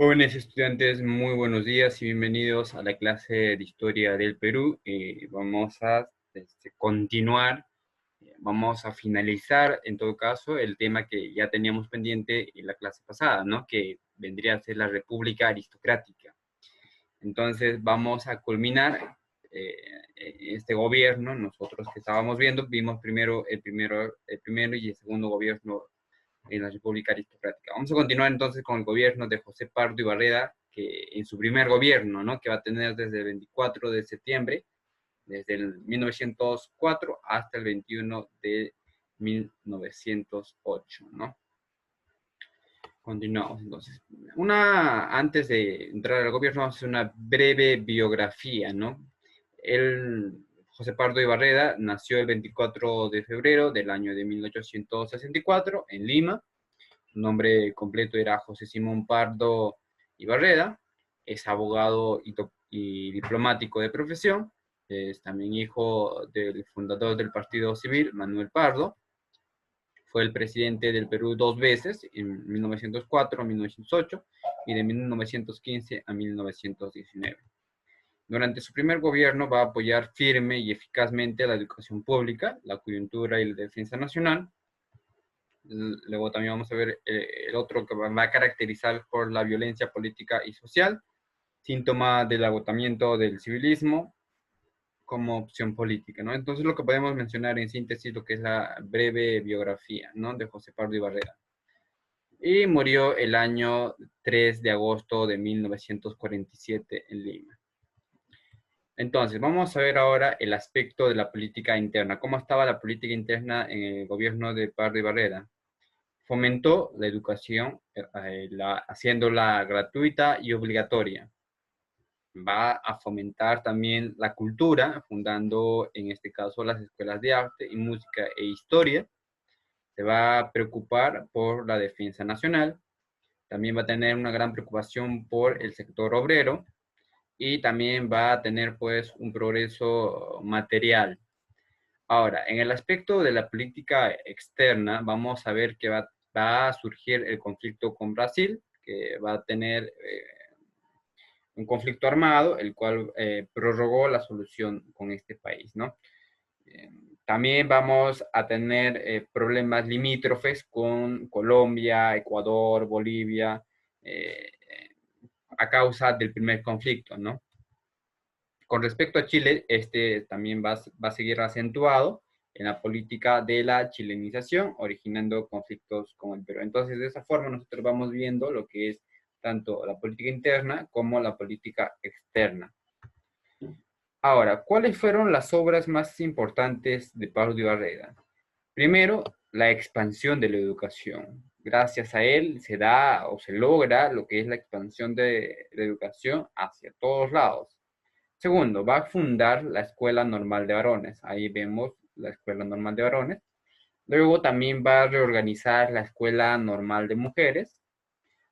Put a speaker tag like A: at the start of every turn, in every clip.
A: Jóvenes estudiantes, muy buenos días y bienvenidos a la clase de Historia del Perú. Vamos a continuar, vamos a finalizar en todo caso el tema que ya teníamos pendiente en la clase pasada, ¿no? Que vendría a ser la República Aristocrática. Entonces vamos a culminar eh, este gobierno. Nosotros que estábamos viendo, vimos el primero y el segundo gobierno en la República Aristocrática. Vamos a continuar entonces con el gobierno de José Pardo y Barreda, que en su primer gobierno, ¿no? Que va a tener desde el 24 de septiembre, desde el 1904 hasta el 21 de 1908, ¿no? Continuamos entonces. Antes de entrar al gobierno, vamos a hacer una breve biografía, ¿no? José Pardo y Barreda nació el 24 de febrero del año de 1864 en Lima. Su nombre completo era José Simón Pardo Ibarreda. Es abogado y diplomático de profesión. Es también hijo del fundador del Partido Civil, Manuel Pardo. Fue el presidente del Perú 2 veces, en 1904 a 1908 y de 1915 a 1919. Durante su primer gobierno va a apoyar firme y eficazmente la educación pública, la coyuntura y la defensa nacional. Luego también vamos a ver el otro que va a caracterizar por la violencia política y social, síntoma del agotamiento del civilismo como opción política, ¿no? Entonces lo que podemos mencionar en síntesis lo que es la breve biografía, ¿no? De José Pardo y Barreda. Y murió el año 3 de agosto de 1947 en Lima. Entonces, vamos a ver ahora el aspecto de la política interna. ¿Cómo estaba la política interna en el gobierno de Pardo y Barreda? Fomentó la educación, haciéndola gratuita y obligatoria. Va a fomentar también la cultura, fundando en este caso las escuelas de arte y música e historia. Se va a preocupar por la defensa nacional. También va a tener una gran preocupación por el sector obrero y también va a tener pues un progreso material. Ahora, en el aspecto de la política externa, vamos a ver que va a surgir el conflicto con Brasil, que va a tener un conflicto armado, el cual prorrogó la solución con este país, ¿no? Eh, También vamos a tener problemas limítrofes con Colombia, Ecuador, Bolivia, eh, a causa del primer conflicto, ¿no? Con respecto a Chile, este también va a seguir acentuado en la política de la chilenización, originando conflictos con el Perú. Entonces, de esa forma nosotros vamos viendo lo que es tanto la política interna como la política externa. Ahora, ¿cuáles fueron las obras más importantes de Pablo de Barreda? Primero, la expansión de la educación. Gracias a él se da o se logra lo que es la expansión de la educación hacia todos lados. Segundo, va a fundar la Escuela Normal de Varones. Ahí vemos la Escuela Normal de Varones. Luego también va a reorganizar la Escuela Normal de Mujeres.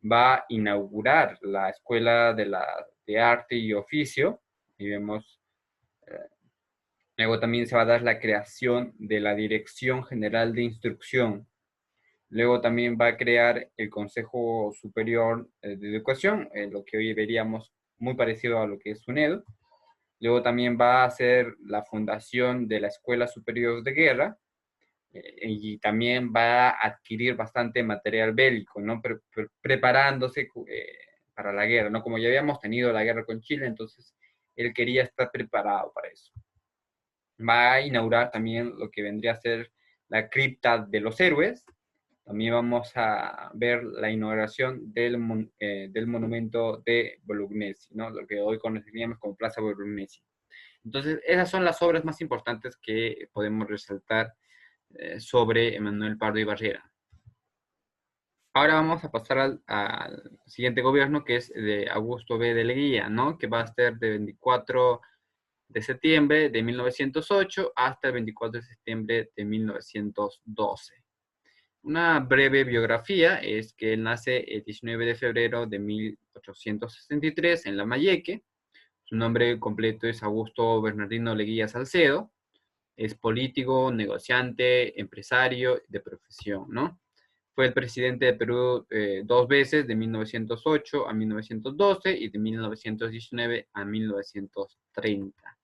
A: Va a inaugurar la Escuela de Arte y Oficio. Y vemos, luego también se va a dar la creación de la Dirección General de Instrucción. Luego también va a crear el Consejo Superior de Educación, lo que hoy veríamos muy parecido a lo que es SUNEDO. Luego también va a hacer la fundación de la Escuela Superior de Guerra y también va a adquirir bastante material bélico, ¿no? Preparándose para la guerra, ¿no? Como ya habíamos tenido la guerra con Chile, entonces él quería estar preparado para eso. Va a inaugurar también lo que vendría a ser la cripta de los héroes. También vamos a ver la inauguración del monumento de Bolognesi, ¿no? Lo que hoy conoceríamos como Plaza Bolognesi. Entonces, esas son las obras más importantes que podemos resaltar sobre Emanuel Pardo y Barrera. Ahora vamos a pasar al siguiente gobierno, que es de Augusto B. de Leguía, ¿no? Que va a ser de 24 de septiembre de 1908 hasta el 24 de septiembre de 1912. Una breve biografía es que él nace el 19 de febrero de 1863 en Lambayeque. Su nombre completo es Augusto Bernardino Leguía Salcedo. Es político, negociante, empresario de profesión, ¿no? Fue el presidente de Perú 2 veces, de 1908 a 1912 y de 1919 a 1930.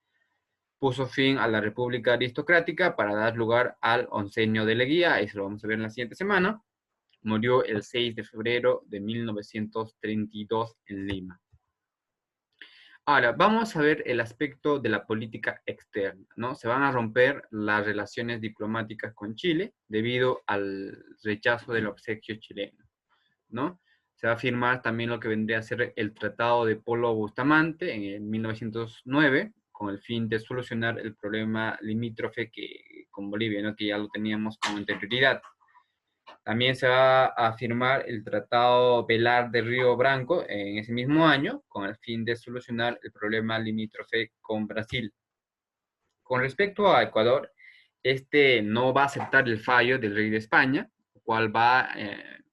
A: Puso fin a la República Aristocrática para dar lugar al oncenio de Leguía, eso lo vamos a ver en la siguiente semana. Murió el 6 de febrero de 1932 en Lima. Ahora, vamos a ver el aspecto de la política externa, ¿no? Se van a romper las relaciones diplomáticas con Chile debido al rechazo del obsequio chileno, ¿no? Se va a firmar también lo que vendría a ser el Tratado de Polo Bustamante en 1909, con el fin de solucionar el problema limítrofe con Bolivia, ¿no? Que ya lo teníamos con anterioridad. También se va a firmar el Tratado Velar de Río Branco en ese mismo año, con el fin de solucionar el problema limítrofe con Brasil. Con respecto a Ecuador, este no va a aceptar el fallo del rey de España, lo cual va a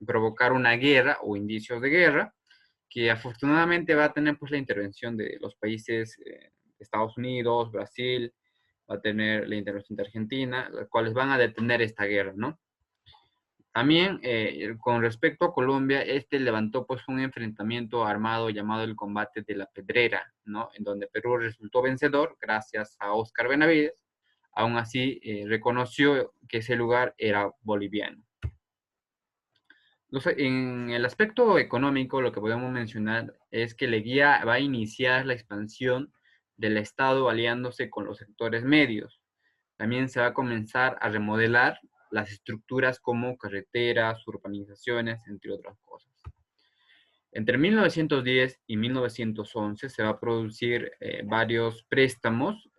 A: provocar una guerra o indicios de guerra, que afortunadamente va a tener pues la intervención de los países Estados Unidos, Brasil, va a tener la intervención de Argentina, los cuales van a detener esta guerra, ¿no? También con respecto a Colombia, este levantó pues un enfrentamiento armado llamado el Combate de la Pedrera, ¿no? En donde Perú resultó vencedor gracias a Óscar Benavides. Aún así, reconoció que ese lugar era boliviano. En el aspecto económico, lo que podemos mencionar es que Leguía va a iniciar la expansión del Estado aliándose con los sectores medios. También se va a comenzar a remodelar las estructuras como carreteras, urbanizaciones, entre otras cosas. Entre 1910 y 1911 se va a producir varios préstamos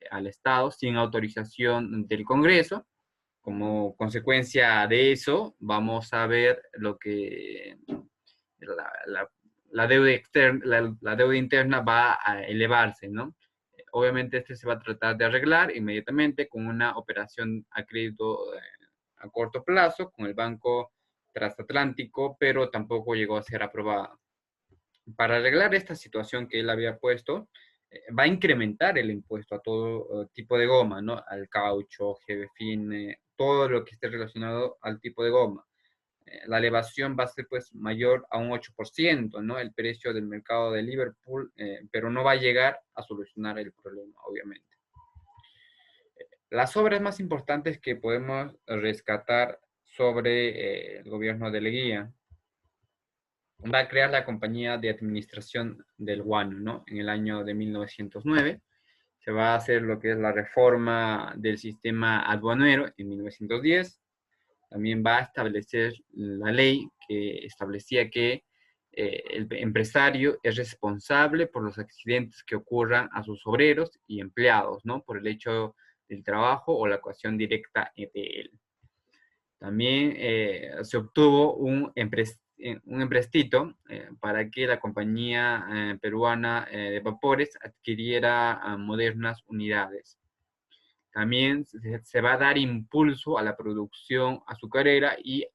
A: al Estado sin autorización del Congreso. Como consecuencia de eso, vamos a ver lo que la deuda externa, la deuda interna va a elevarse, ¿no? Obviamente este se va a tratar de arreglar inmediatamente con una operación a crédito a corto plazo con el Banco Transatlántico, pero tampoco llegó a ser aprobada. Para arreglar esta situación que él había puesto, va a incrementar el impuesto a todo tipo de goma, ¿no? Al caucho, jebefine, todo lo que esté relacionado al tipo de goma. La elevación va a ser pues mayor a un 8%, ¿no? El precio del mercado de Liverpool, pero no va a llegar a solucionar el problema, obviamente. Las obras más importantes que podemos rescatar sobre el gobierno de Leguía, va a crear la compañía de administración del guano, ¿no? En el año de 1909 se va a hacer lo que es la reforma del sistema aduanero en 1910. También va a establecer la ley que establecía que el empresario es responsable por los accidentes que ocurran a sus obreros y empleados, ¿no? Por el hecho del trabajo o la actuación directa de él. También se obtuvo un emprestito para que la compañía peruana de vapores adquiriera modernas unidades. También se va a dar impulso a la producción azucarera y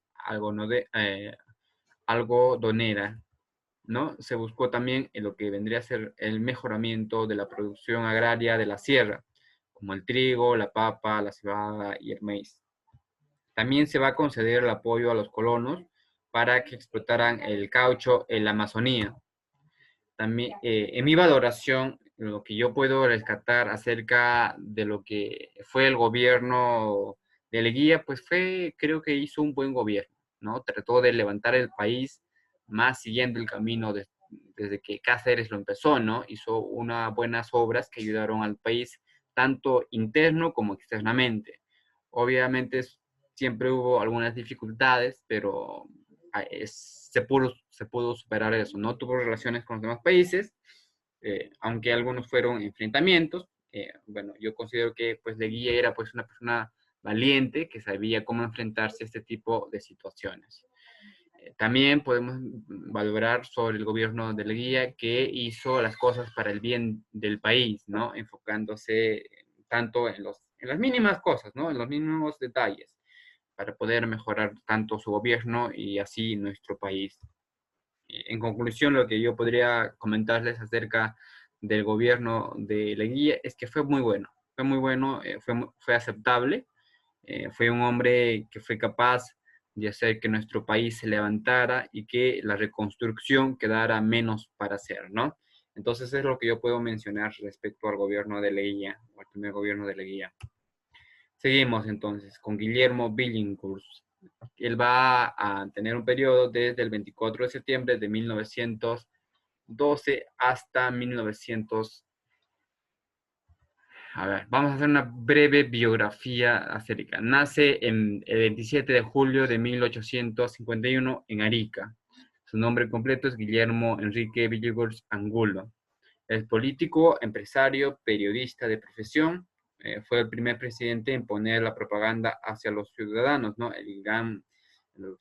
A: algodonera, ¿no? Se buscó también en lo que vendría a ser el mejoramiento de la producción agraria de la sierra, como el trigo, la papa, la cebada y el maíz. También se va a conceder el apoyo a los colonos para que explotaran el caucho en la Amazonía. También, en mi valoración, lo que yo puedo rescatar acerca de lo que fue el gobierno de Leguía, pues creo que hizo un buen gobierno, ¿no? Trató de levantar el país más siguiendo el camino desde que Cáceres lo empezó, ¿no? Hizo unas buenas obras que ayudaron al país, tanto interno como externamente. Obviamente siempre hubo algunas dificultades, pero se pudo superar eso, ¿no? Tuvo relaciones con los demás países, aunque algunos fueron enfrentamientos. Bueno, yo considero que pues Leguía era pues una persona valiente que sabía cómo enfrentarse a este tipo de situaciones. También podemos valorar sobre el gobierno de Leguía que hizo las cosas para el bien del país, ¿no? Enfocándose tanto en las mínimas cosas, ¿no? En los mínimos detalles para poder mejorar tanto su gobierno y así nuestro país. En conclusión, lo que yo podría comentarles acerca del gobierno de Leguía es que fue muy bueno, fue aceptable, fue un hombre que fue capaz de hacer que nuestro país se levantara y que la reconstrucción quedara menos para hacer, ¿no? Entonces es lo que yo puedo mencionar respecto al gobierno de Leguía, o al primer gobierno de Leguía. Seguimos entonces con Guillermo Billinghurst. Él va a tener un periodo desde el 24 de septiembre de 1912 hasta 1900. A ver, vamos a hacer una breve biografía acerca. Nace el 27 de julio de 1851 en Arica. Su nombre completo es Guillermo Enrique Villagors Angulo. Es político, empresario, periodista de profesión. Fue el primer presidente en poner la propaganda hacia los ciudadanos, ¿no? El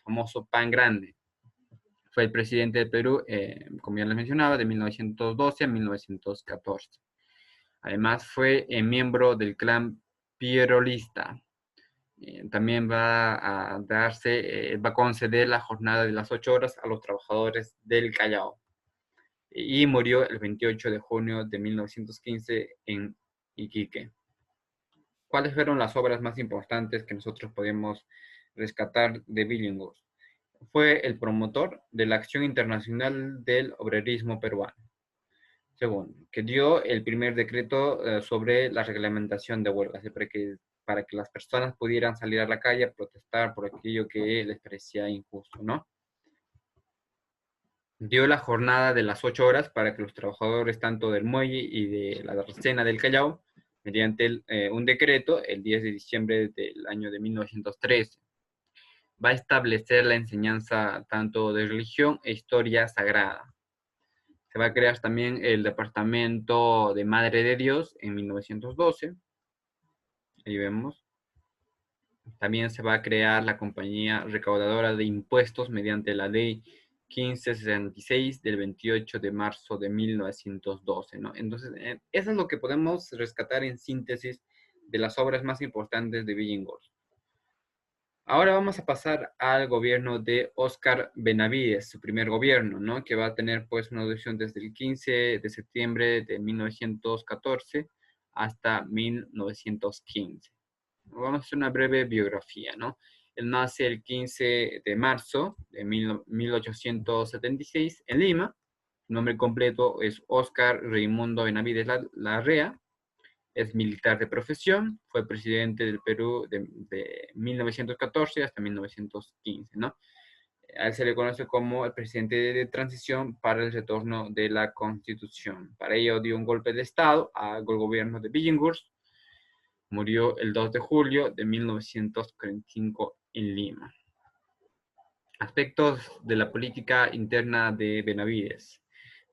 A: famoso pan grande. Fue el presidente del Perú, como ya les mencionaba, de 1912 a 1914. Además, fue miembro del clan pierolista. También va a conceder la jornada de las 8 horas a los trabajadores del Callao. Y murió el 28 de junio de 1915 en Iquique. ¿Cuáles fueron las obras más importantes que nosotros podemos rescatar de Billinghurst? Fue el promotor de la acción internacional del obrerismo peruano. Segundo, que dio el primer decreto sobre la reglamentación de huelgas, para que las personas pudieran salir a la calle a protestar por aquello que les parecía injusto, ¿no? Dio la jornada de las 8 horas para que los trabajadores tanto del muelle y de la Arcena del Callao, mediante un decreto, el 10 de diciembre del año de 1913, va a establecer la enseñanza tanto de religión e historia sagrada. Se va a crear también el Departamento de Madre de Dios en 1912. Ahí vemos. También se va a crear la compañía recaudadora de impuestos mediante la ley 1566 del 28 de marzo de 1912, ¿no? Entonces, eso es lo que podemos rescatar en síntesis de las obras más importantes de Billinghurst. Ahora vamos a pasar al gobierno de Óscar Benavides, su primer gobierno, ¿no? Que va a tener pues una duración desde el 15 de septiembre de 1914 hasta 1915. Vamos a hacer una breve biografía, ¿no? Él nace el 15 de marzo de 1876 en Lima. Su nombre completo es Óscar Raimundo Benavides Larrea. Es militar de profesión, fue presidente del Perú de 1914 hasta 1915, ¿no? A él se le conoce como el presidente de transición para el retorno de la Constitución. Para ello dio un golpe de Estado al gobierno de Billinghurst. Murió el 2 de julio de 1945 en Lima. Aspectos de la política interna de Benavides.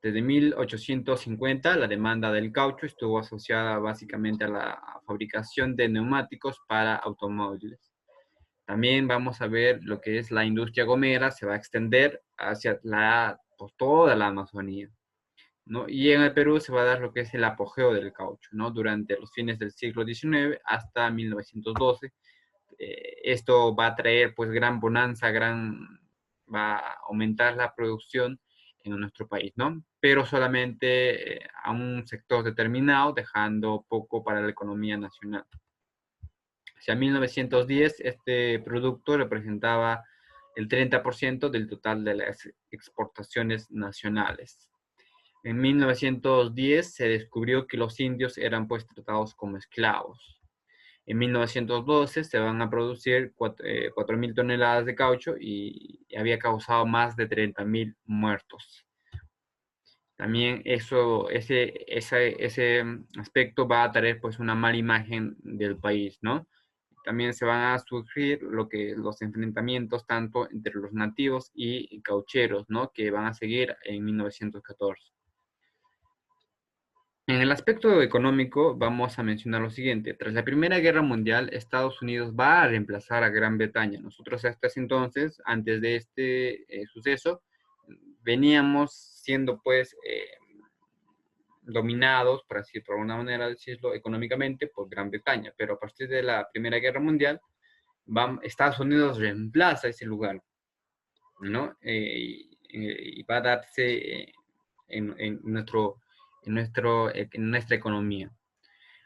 A: Desde 1850, la demanda del caucho estuvo asociada básicamente a la fabricación de neumáticos para automóviles. También vamos a ver lo que es la industria gomera, se va a extender hacia por toda la Amazonía, ¿no? Y en el Perú se va a dar lo que es el apogeo del caucho, ¿no? Durante los fines del siglo XIX hasta 1912. Esto va a traer pues gran bonanza, va a aumentar la producción en nuestro país, ¿no? Pero solamente a un sector determinado, dejando poco para la economía nacional. Hacia 1910, este producto representaba el 30% del total de las exportaciones nacionales. En 1910 se descubrió que los indios eran pues tratados como esclavos. En 1912 se van a producir 4.000 toneladas de caucho y había causado más de 30.000 muertos. También ese aspecto va a traer pues una mala imagen del país, ¿no? También se van a surgir los enfrentamientos tanto entre los nativos y caucheros, ¿no? Que van a seguir en 1914. En el aspecto económico, vamos a mencionar lo siguiente. Tras la Primera Guerra Mundial, Estados Unidos va a reemplazar a Gran Bretaña. Nosotros hasta ese entonces, antes de este suceso, veníamos siendo pues dominados, por así, por alguna manera decirlo, económicamente por Gran Bretaña. Pero a partir de la Primera Guerra Mundial, Estados Unidos reemplaza ese lugar, ¿no? Y va a darse en nuestra economía.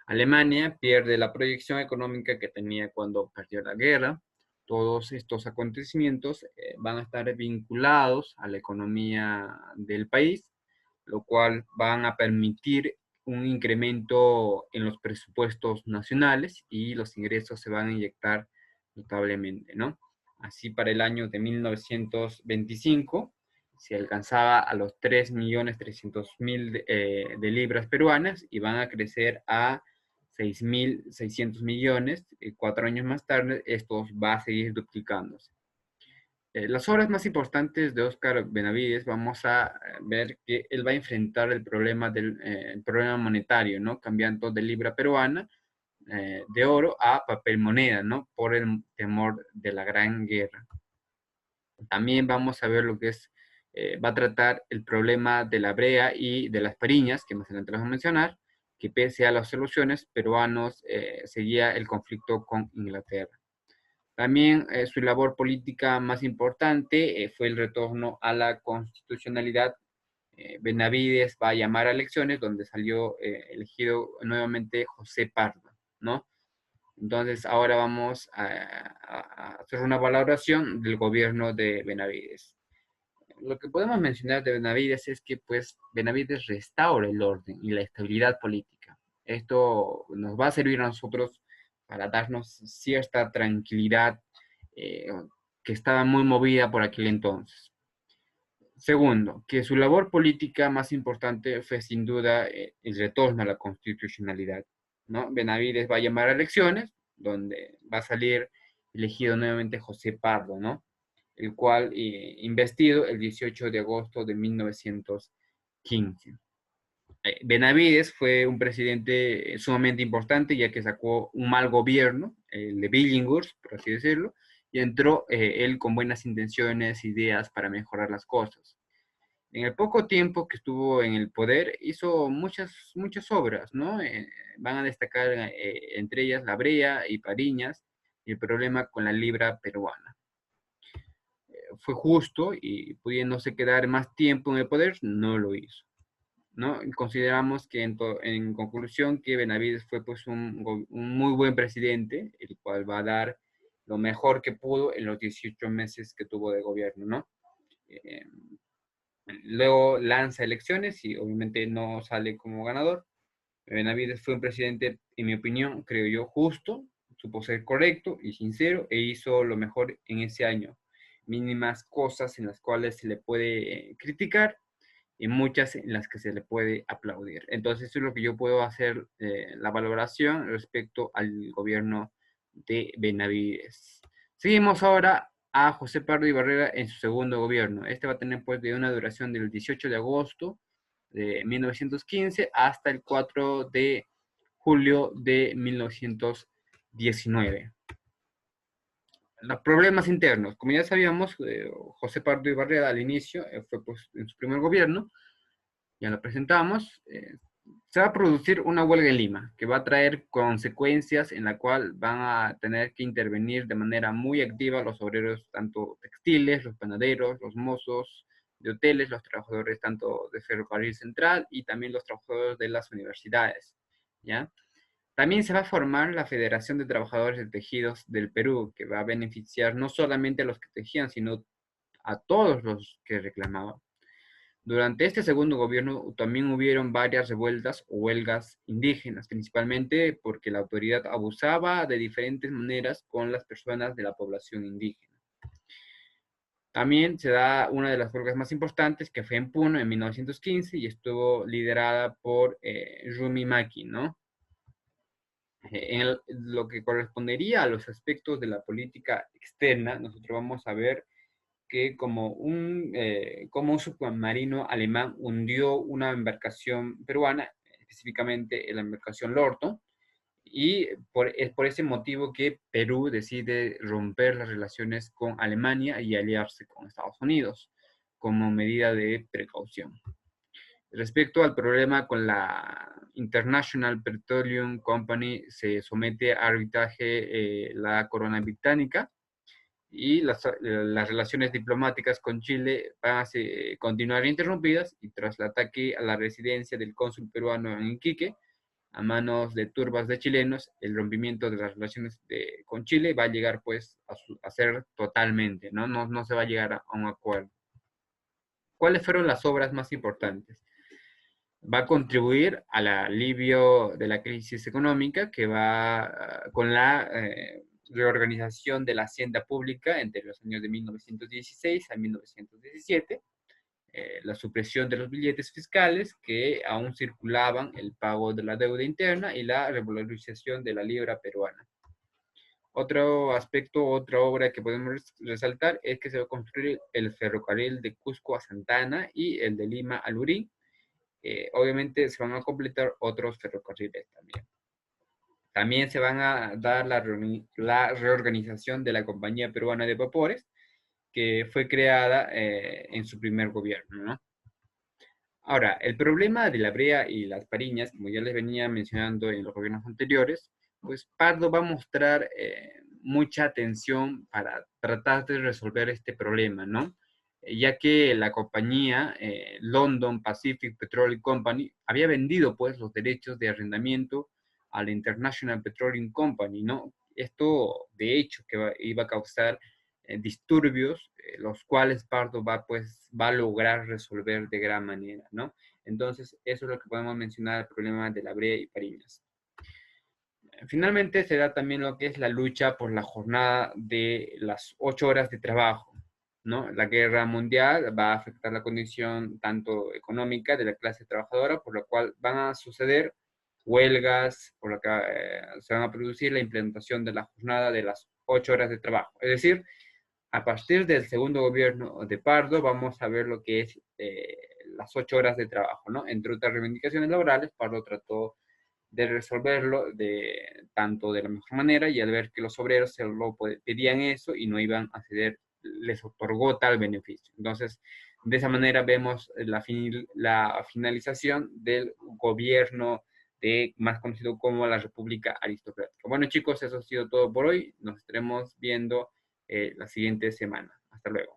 A: Alemania pierde la proyección económica que tenía cuando perdió la guerra. Todos estos acontecimientos van a estar vinculados a la economía del país, lo cual van a permitir un incremento en los presupuestos nacionales y los ingresos se van a inyectar notablemente, ¿no? Así para el año de 1925 se alcanzaba a los 3.300.000 de libras peruanas y van a crecer a 6.600 millones. 4 años más tarde, esto va a seguir duplicándose. Las obras más importantes de Oscar Benavides, vamos a ver que él va a enfrentar el problema el problema monetario, ¿no? Cambiando de libra peruana de oro a papel moneda, ¿no? Por el temor de la Gran Guerra. También vamos a ver lo que es, va a tratar el problema de la brea y de las pariñas, que más adelante vamos a mencionar, que pese a las soluciones, peruanos seguía el conflicto con Inglaterra. También su labor política más importante fue el retorno a la constitucionalidad. Benavides va a llamar a elecciones donde salió elegido nuevamente José Pardo, ¿no? Entonces ahora vamos a hacer una valoración del gobierno de Benavides. Lo que podemos mencionar de Benavides es que pues Benavides restaura el orden y la estabilidad política. Esto nos va a servir a nosotros para darnos cierta tranquilidad eh, que estaba muy movida por aquel entonces. Segundo, que su labor política más importante fue sin duda el retorno a la constitucionalidad, ¿no? Benavides va a llamar a elecciones, donde va a salir elegido nuevamente José Pardo, ¿no? El cual investido el 18 de agosto de 1915. Benavides fue un presidente sumamente importante, ya que sacó un mal gobierno, el de Billinghurst, por así decirlo, y entró él con buenas intenciones, ideas para mejorar las cosas. En el poco tiempo que estuvo en el poder, hizo muchas obras, ¿no? Van a destacar entre ellas la brea y Pariñas y el problema con la libra peruana. Fue justo y pudiéndose quedar más tiempo en el poder, no lo hizo, ¿no? Consideramos que en conclusión que Benavides fue pues un muy buen presidente, el cual va a dar lo mejor que pudo en los 18 meses que tuvo de gobierno, ¿no? Eh, Luego lanza elecciones y obviamente no sale como ganador. Benavides fue un presidente, en mi opinión, creo yo, justo, supo ser correcto y sincero e hizo lo mejor en ese año. Mínimas cosas en las cuales se le puede criticar y muchas en las que se le puede aplaudir. Entonces, eso es lo que yo puedo hacer, la valoración respecto al gobierno de Benavides. Seguimos ahora a José Pardo y Barrera en su segundo gobierno. Este va a tener pues de una duración del 18 de agosto de 1915 hasta el 4 de julio de 1919. Los problemas internos. Como ya sabíamos, José Pardo y Barrera al inicio fue pues, en su primer gobierno, ya lo presentamos, se va a producir una huelga en Lima que va a traer consecuencias en la cual van a tener que intervenir de manera muy activa los obreros, tanto textiles, los panaderos, los mozos de hoteles, los trabajadores tanto de Ferrocarril Central y también los trabajadores de las universidades, ¿ya? También se va a formar la Federación de Trabajadores de Tejidos del Perú, que va a beneficiar no solamente a los que tejían, sino a todos los que reclamaban. Durante este segundo gobierno también hubieron varias revueltas o huelgas indígenas, principalmente porque la autoridad abusaba de diferentes maneras con las personas de la población indígena. También se da una de las huelgas más importantes, que fue en Puno en 1915 y estuvo liderada por Rumi Maki, ¿no? Lo que correspondería a los aspectos de la política externa, nosotros vamos a ver que como un submarino alemán hundió una embarcación peruana, específicamente la embarcación Lorto, y es por ese motivo que Perú decide romper las relaciones con Alemania y aliarse con Estados Unidos como medida de precaución. Respecto al problema con la International Petroleum Company, se somete a arbitraje la corona británica y las relaciones diplomáticas con Chile van a continuar interrumpidas y tras el ataque a la residencia del cónsul peruano en Iquique, a manos de turbas de chilenos, el rompimiento de las relaciones con Chile va a llegar pues a ser totalmente, ¿no? No se va a llegar a un acuerdo. ¿Cuáles fueron las obras más importantes? Va a contribuir al alivio de la crisis económica que va con la reorganización de la hacienda pública entre los años de 1916 a 1917, la supresión de los billetes fiscales que aún circulaban, el pago de la deuda interna y la revalorización de la libra peruana. Otro aspecto, otra obra que podemos resaltar es que se va a construir el ferrocarril de Cusco a Santa Ana y el de Lima a Lurín. Obviamente se van a completar otros ferrocarriles también. También se van a dar la reorganización de la Compañía Peruana de Vapores, que fue creada en su primer gobierno, ¿no? Ahora, el problema de la brea y las pariñas, como ya les venía mencionando en los gobiernos anteriores, pues Pardo va a mostrar mucha atención para tratar de resolver este problema, ¿no? Ya que la compañía London Pacific Petroleum Company había vendido pues los derechos de arrendamiento a la International Petroleum Company, ¿no? Esto, de hecho, que iba a causar disturbios, los cuales Pardo va a lograr resolver de gran manera, ¿no? Entonces, eso es lo que podemos mencionar, el problema de la brea y pariñas. Finalmente, se da también lo que es la lucha por la jornada de las 8 horas de trabajo, ¿no? La guerra mundial va a afectar la condición tanto económica de la clase trabajadora, por lo cual van a suceder huelgas, por lo que se van a producir la implementación de la jornada de las 8 horas de trabajo. Es decir, a partir del segundo gobierno de Pardo vamos a ver lo que es las 8 horas de trabajo, ¿no? Entre otras reivindicaciones laborales, Pardo trató de resolverlo tanto de la mejor manera y al ver que los obreros se lo pedían eso y no iban a ceder, les otorgó tal beneficio. Entonces, de esa manera vemos la finalización del gobierno más conocido como la República Aristocrática. Bueno, chicos, eso ha sido todo por hoy. Nos estaremos viendo la siguiente semana. Hasta luego.